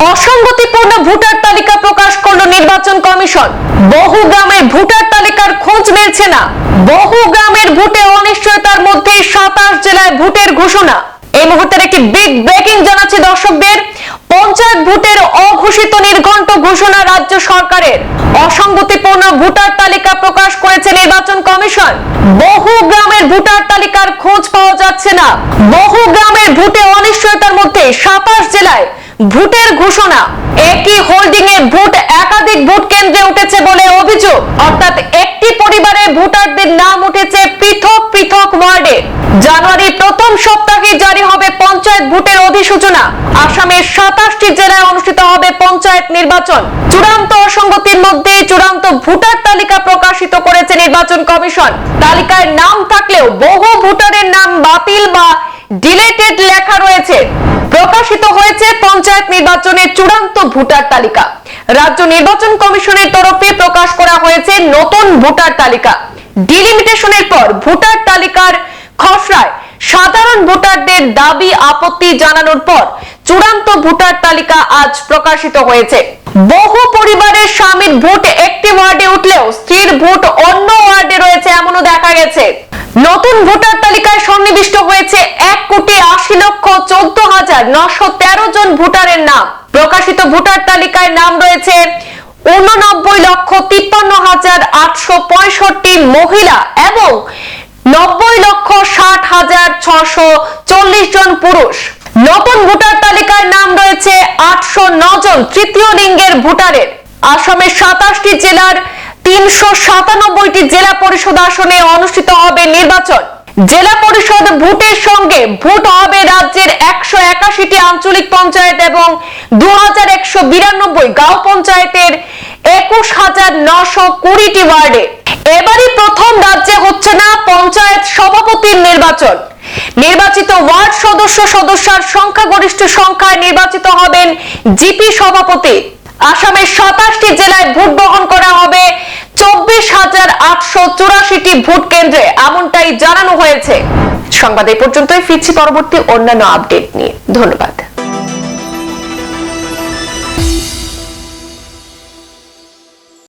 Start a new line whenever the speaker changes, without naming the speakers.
অসঙ্গতিপূর্ণ voter তালিকা প্রকাশ করল নির্বাচন কমিশন। বহু গ্রামের ভোটার তালিকার খোঁজ মিলছে না। বহু গ্রামের ভোটে অনিশ্চয়তার মধ্যে 27 জেলায় ভোটের ঘোষণা। এই মুহূর্তের একটি বিগ ব্রেকিং জানাচ্ছি দর্শকদের। পঞ্চায়েত ভোটের অঘোষিত নির্ঘণ্ট ঘোষণা রাজ্য সরকারের। অসঙ্গতিপূর্ণ ভোটার তালিকা প্রকাশ করেছে নির্বাচন কমিশন। বহু গ্রামের ভোটার তালিকার খোঁজ পাওয়া যাচ্ছে না। বহু গ্রামের ভোটে অনিশ্চয়তার মধ্যে 27 জেলায় ভোটের ঘোষণা। একই হোল্ডিং এ ভোট একাধিক ভোট কেন্দ্রে উঠেছে বলে অভিযোগ। অর্থাৎ একটি পরিবারের ভোটারদের নাম উঠেছে পৃথক পৃথক ওয়ার্ডে। জানুয়ারির প্রথম সপ্তাহে জারি হবে পঞ্চায়েত ভোটের অধিসূচনা। আসামের 27টি জেলায় অনুষ্ঠিত হবে পঞ্চায়েত নির্বাচন। চূড়ান্ত অসঙ্গতির মধ্যে চূড়ান্ত ভোটার তালিকা প্রকাশিত করেছে নির্বাচন কমিশন। তালিকায় নাম থাকলেও বহু ভোটারের নাম বাতিল বা ডিলেটেড লেখা রয়েছে। প্রকাশিত হয়েছে পঞ্চায়েত নির্বাচনের চূড়ান্ত ভোটার তালিকা। রাজ্য নির্বাচন কমিশনের তরফে প্রকাশ করা হয়েছে নতুন ভোটার তালিকা। ডিলিমিটেশনের পর ভোটার তালিকার খসড়ায় সাধারণ ভোটারদের দাবি আপত্তি জানানোর পর চূড়ান্ত ভোটার তালিকা আজ প্রকাশিত হয়েছে। বহু পরিবারের স্বামীর ভোট একটি ওয়ার্ডে উঠলেও স্ত্রীর ভোট অন্য ওয়ার্ডে রয়েছে এমনও দেখা গেছে। নতুন ভোটার তালিকায় সন্নিবিষ্ট হয়েছে 1,80,14,913 জন ভোটারের নাম। প্রকাশিত ভোটার তালিকায় নাম রয়েছে 89,53,865 মহিলা এবং 90,60,640 জন পুরুষ। নতুন ভোটার তালিকায় নাম রয়েছে 809 জন তৃতীয় লিঙ্গের ভোটারের। আসামের 27টি জেলার 397টি জেলা পরিষদ আসনে অনুষ্ঠিত হবে নির্বাচন। জেলা পরিষদ ভোটের সঙ্গে ভোট হবে রাজ্যের 181টি আঞ্চলিক পঞ্চায়েত এবং 2192 গাঁও পঞ্চায়েতের 21,920টি ওয়ার্ডে। এবারই প্রথম রাজ্যে হচ্ছে না পঞ্চায়েত সভাপতির নির্বাচন। নির্বাচিত ওয়ার্ড সদস্যার সংখ্যাগরিষ্ঠ সংখ্যায় নির্বাচিত হবেন জিপি সভাপতি। আসামের 27টি জেলায় ভোট গ্রহণ করা হবে 24,884টি ভোট কেন্দ্রে, এমনটাই জানানো হয়েছে। সংবাদ এই পর্যন্তই। ফিরছি পরবর্তী অন্যান্য আপডেট নিয়ে। ধন্যবাদ।